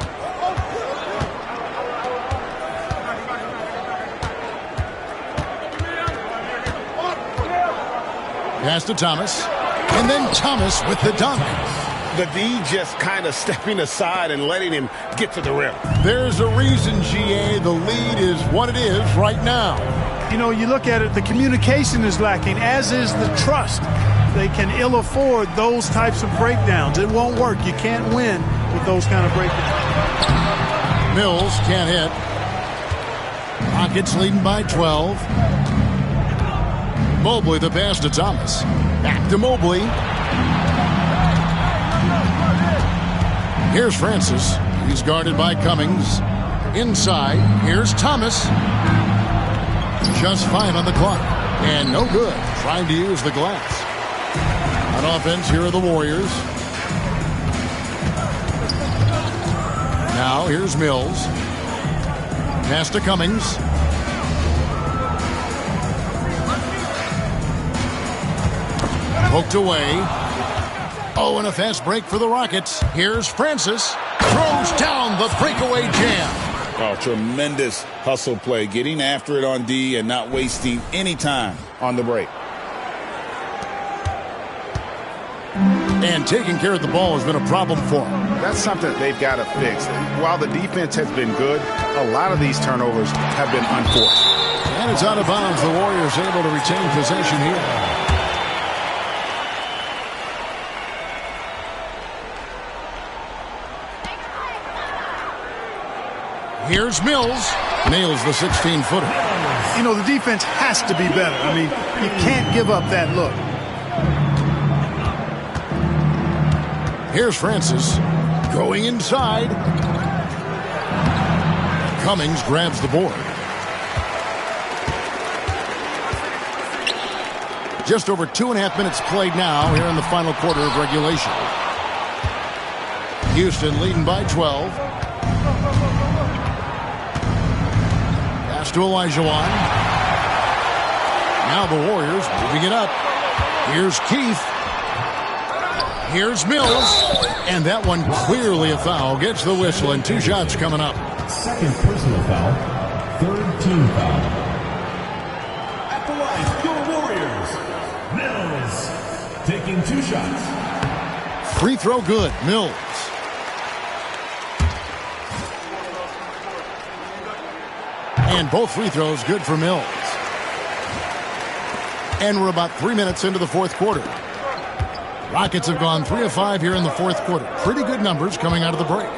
Pass to Thomas. And then Thomas with the dunk. The D just kind of stepping aside and letting him get to the rim. There's a reason, GA, the lead is what it is right now. You know, you look at it, the communication is lacking, as is the trust. They can ill afford those types of breakdowns. It won't work. You can't win with those kind of breakdowns. Mills can't hit. Rockets leading by 12. Mobley the pass to Thomas. Back to Mobley. Here's Francis. He's guarded by Cummings. Inside. Here's Thomas. Just 5 on the clock. And no good. Trying to use the glass. On offense, here are the Warriors. Now, here's Mills. Pass to Cummings. Poked away. Oh, and a fast break for the Rockets. Here's Francis. Throws down the breakaway jam. Oh, tremendous hustle play. Getting after it on D and not wasting any time on the break. And taking care of the ball has been a problem for him. That's something they've got to fix. While the defense has been good, a lot of these turnovers have been unforced. And it's out of bounds. The Warriors able to retain possession here. Here's Mills. Nails the 16-footer. You know, the defense has to be better. I mean, you can't give up that look. Here's Francis. Going inside. Cummings grabs the board. Just over 2.5 minutes played now here in the final quarter of regulation. Houston leading by 12. Pass to Olajuwon. Now the Warriors moving it up. Here's Keith. Here's Mills. And that one clearly a foul. Gets the whistle and 2 shots coming up. Second personal foul. Third team foul. At the line, your Warriors. Mills taking 2 shots. Free throw good. Mills. And both free throws good for Mills. And we're about 3 minutes into the fourth quarter. Rockets have gone 3 of 5 here in the fourth quarter. Pretty good numbers coming out of the break.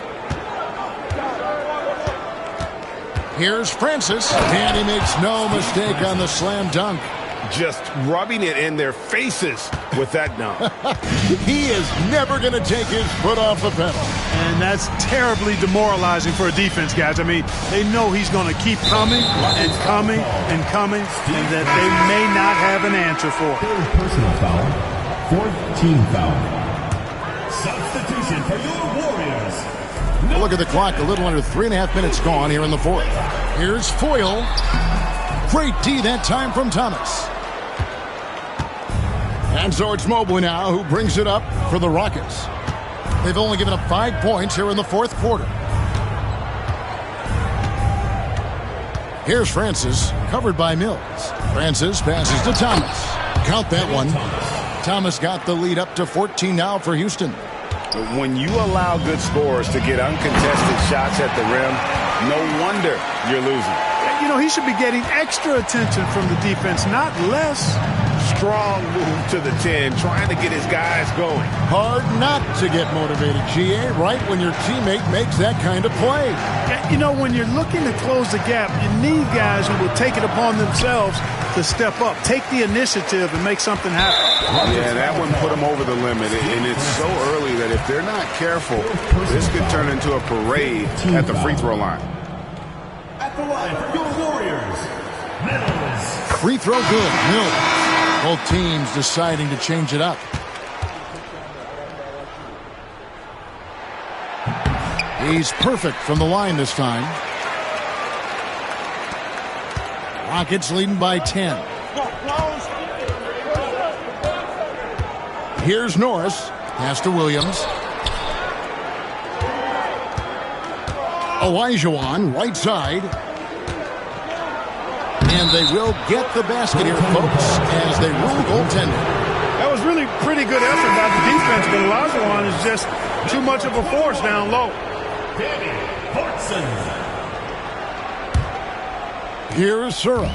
Here's Francis. And he makes no mistake on the slam dunk. Just rubbing it in their faces with that dunk. He is never going to take his foot off the pedal. And that's terribly demoralizing for a defense, guys. I mean, they know he's going to keep coming and coming and coming, and that they may not have an answer for it. Third personal foul. Fourth team foul. Substitution for your Warriors. Look at the clock. A little under 3.5 minutes gone here in the fourth. Here's Foyle. Great D that time from Thomas. And so it's Mobley now who brings it up for the Rockets. They've only given up 5 points here in the fourth quarter. Here's Francis, covered by Mills. Francis passes to Thomas. Count that one. Thomas got the lead up to 14 now for Houston. When you allow good scorers to get uncontested shots at the rim, no wonder you're losing. You know, he should be getting extra attention from the defense, not less. Strong move to the 10, trying to get his guys going. Hard not to get motivated, GA, right when your teammate makes that kind of play. You know, when you're looking to close the gap, you need guys who will take it upon themselves to step up, take the initiative, and make something happen. Yeah, that one put them over the limit, and it's so early that if they're not careful, this could turn into a parade at the free throw line. At the line, your Warriors. Mills. Free throw good, Mills. Both teams deciding to change it up. He's perfect from the line this time. Rockets leading by 10. Here's Norris. Pass to Williams. Olajuwon, right side. And they will get the basket here, folks, as they rule goaltending. That was really pretty good effort by the defense, but Olajuwon is just too much of a force down low. Danny Hortson. Here is Sura.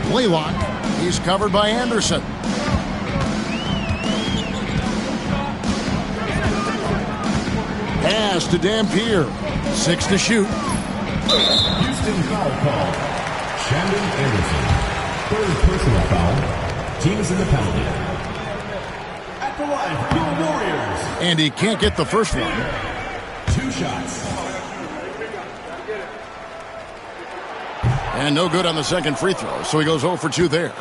Blaylock. He's covered by Anderson. Pass to Dampier. 6 to shoot. Houston foul call. Shandon Anderson. Third personal foul. Team is in the penalty. At the line, your Warriors. And he can't get the first one. 2 shots. And no good on the second free throw, so he goes 0 for 2 there.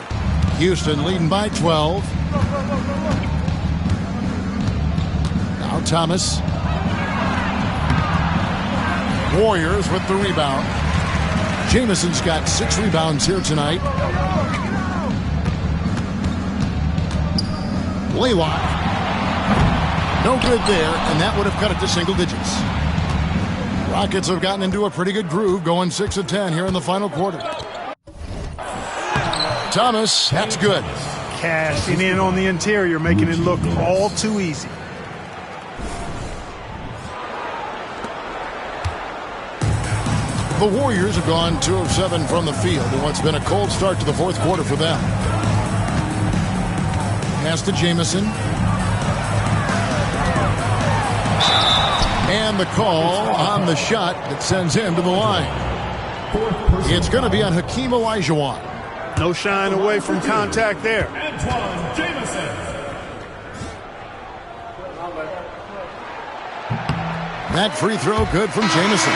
Houston leading by 12. Now Thomas. Warriors with the rebound. Jamison's got 6 rebounds here tonight. Blaylock. No good there, and that would have cut it to single digits. Rockets have gotten into a pretty good groove, going 6 of 10 here in the final quarter. Thomas, that's good. Cashing in on the interior, making it look all too easy. The Warriors have gone 2 of 7 from the field in what's been a cold start to the fourth quarter for them. Pass to Jamison. And the call on the shot that sends him to the line. It's going to be on Hakeem Olajuwon. No shying away from contact there. Antoine Jamison. That free throw good from Jamison.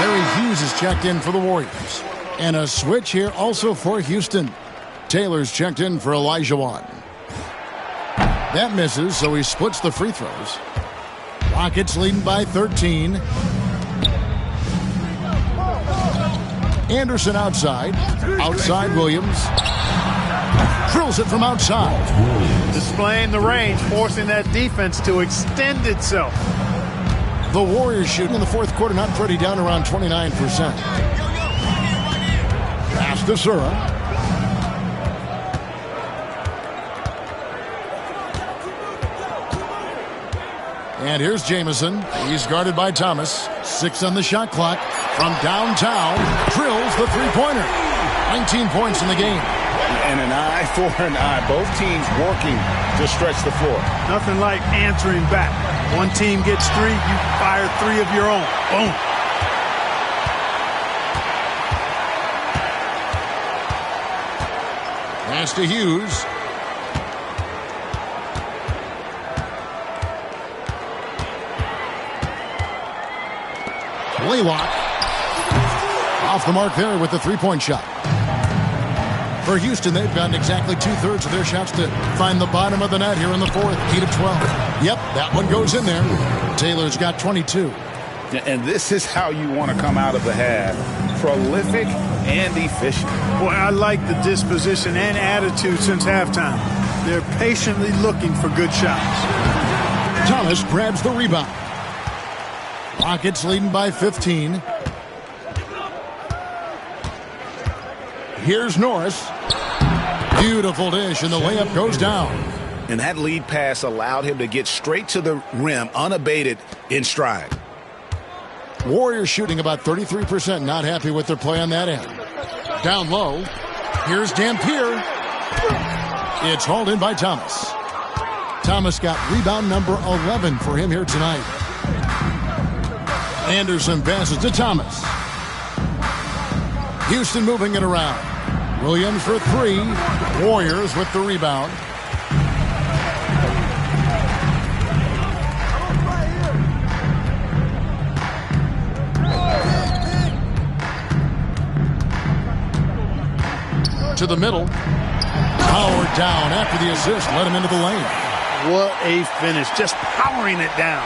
Larry Hughes is checked in for the Warriors. And a switch here also for Houston. Taylor's checked in for Olajuwon. That misses, so he splits the free throws. Rockets leading by 13. Anderson outside. Outside Williams. Drills it from outside. Displaying the range, forcing that defense to extend itself. The Warriors shooting in the fourth quarter, not pretty, down around 29%. Pass to Sura. And here's Jamison. He's guarded by Thomas. 6 on the shot clock. From downtown, drills the three-pointer. 19 points in the game. And an eye for an eye. Both teams working to stretch the floor. Nothing like answering back. One team gets 3, you fire 3 of your own. Boom. Pass to Hughes. Blaylock. Off the mark there with the three-point shot. For Houston, they've gotten exactly 2/3 of their shots to find the bottom of the net here in the fourth. 8 of 12. Yep, that one goes in there. Taylor's got 22. And this is how you want to come out of the half. Prolific and efficient. Boy, I like the disposition and attitude since halftime. They're patiently looking for good shots. Thomas grabs the rebound. Rockets leading by 15. Here's Norris. Beautiful dish, and the layup goes down. And that lead pass allowed him to get straight to the rim, unabated, in stride. Warriors shooting about 33%, not happy with their play on that end. Down low. Here's Dampier. It's hauled in by Thomas. Thomas got rebound number 11 for him here tonight. Anderson passes to Thomas. Houston moving it around. Williams for 3. Warriors with the rebound. To the middle. Powered down after the assist. Let him into the lane. What a finish. Just powering it down.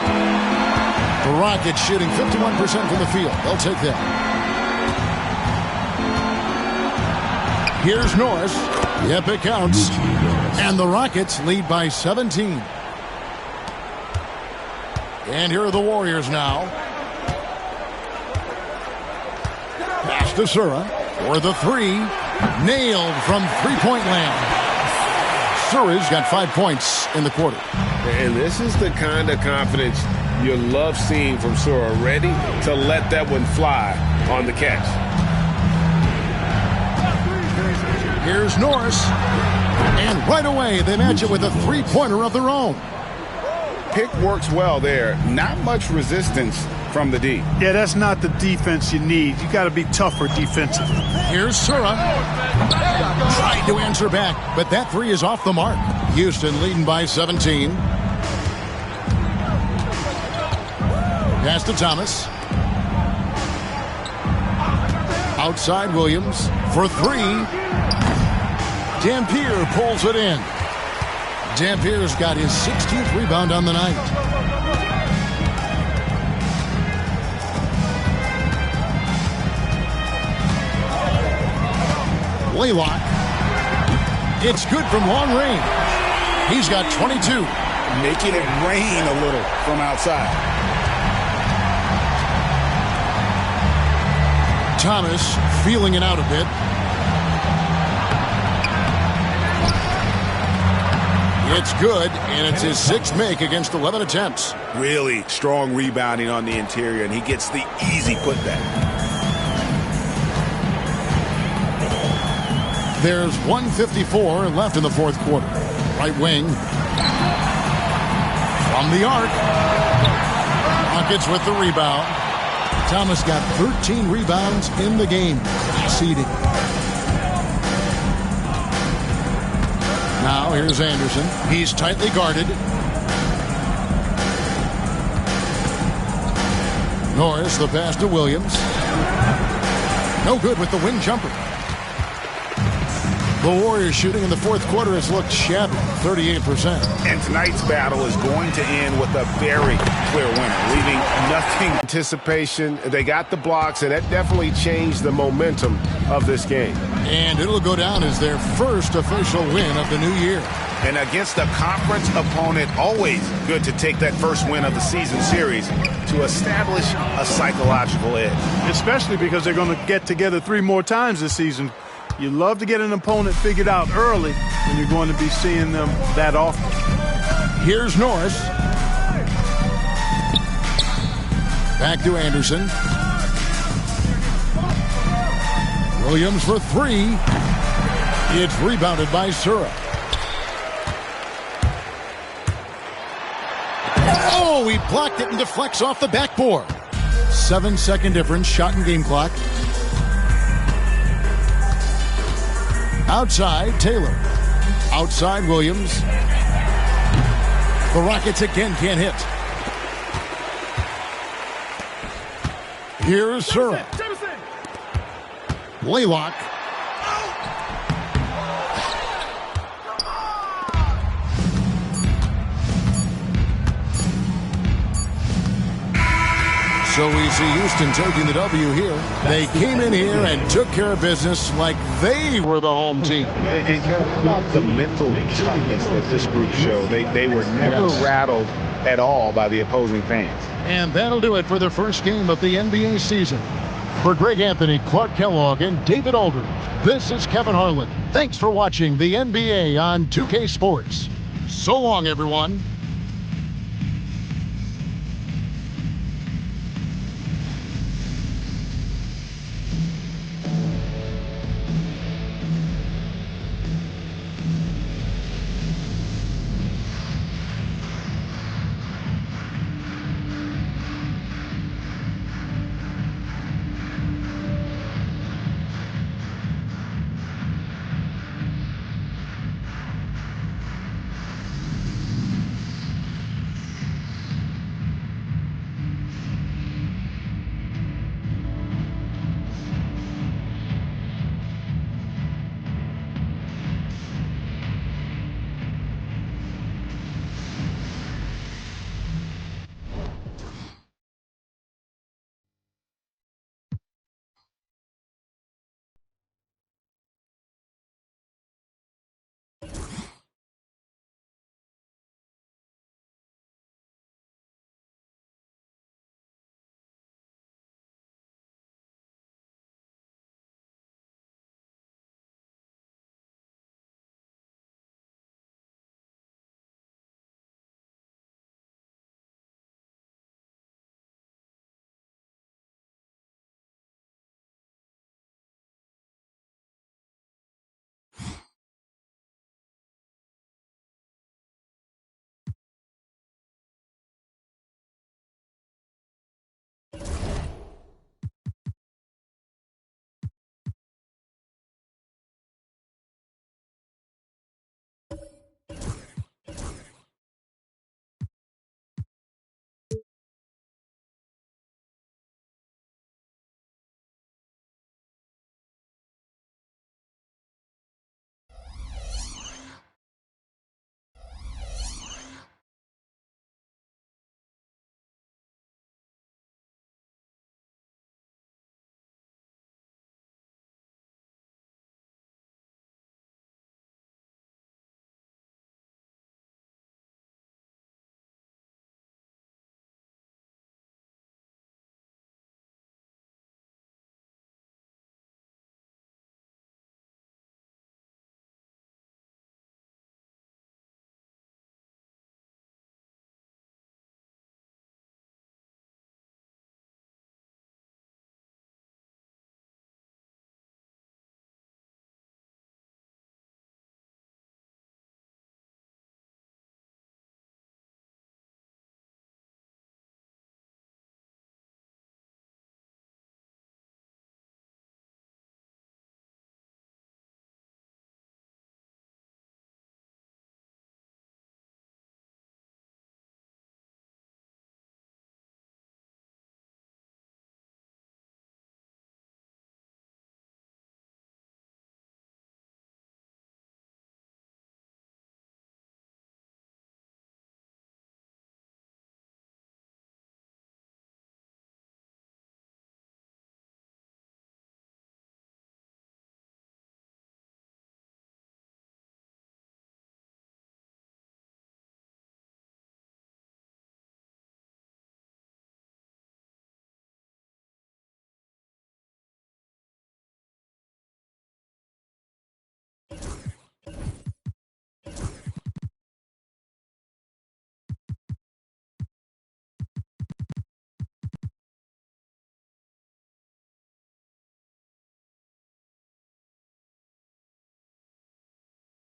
The Rockets shooting 51% from the field. They'll take that. Here's Norris. Yep, it counts. And the Rockets lead by 17. And here are the Warriors now. Pass to Sura for the 3. Nailed from three-point land. Sura's got 5 points in the quarter. And this is the kind of confidence you love seeing from Sura. Ready to let that one fly on the catch. Here's Norris. And right away, they match it with a three-pointer of their own. Pick works well there. Not much resistance from the D. Yeah, that's not the defense you need. You got to be tougher defensively. Here's Sura. Tried to answer back, but that 3 is off the mark. Houston leading by 17. Pass to Thomas. Outside Williams for three. Dampier pulls it in. Dampier's got his 16th rebound on the night. Blaylock. It's good from long range. He's got 22. Making it rain a little from outside. Thomas feeling it out a bit. It's good, and it's his sixth make against 11 attempts. Really strong rebounding on the interior, and he gets the easy putback. There's 1:54 left in the fourth quarter. Right wing. From the arc. Rockets with the rebound. Thomas got 13 rebounds in the game. Seeding. Now here's Anderson. He's tightly guarded. Norris, the pass to Williams. No good with the wing jumper. The Warriors shooting in the fourth quarter has looked shabby, 38%. And tonight's battle is going to end with a very clear winner, leaving nothing. Anticipation, they got the blocks, and that definitely changed the momentum of this game. And it'll go down as their first official win of the new year. And against a conference opponent, always good to take that first win of the season series to establish a psychological edge. Especially because they're going to get together 3 more times this season. You love to get an opponent figured out early when you're going to be seeing them that often. Here's Norris. Back to Anderson. Williams for three. It's rebounded by Sura. Oh, he blocked it and deflects off the backboard. 7-second difference, shot and game clock. Outside, Taylor. Outside, Williams. The Rockets again can't hit. Here's Sura. Blaylock. So we see Houston taking the W here. They came in here and took care of business like they were the home team. And the mental toughness that this group showed. They were never rattled at all by the opposing fans. And that'll do it for the first game of the NBA season. For Greg Anthony, Clark Kellogg, and David Aldridge, this is Kevin Harlan. Thanks for watching the NBA on 2K Sports. So long, everyone.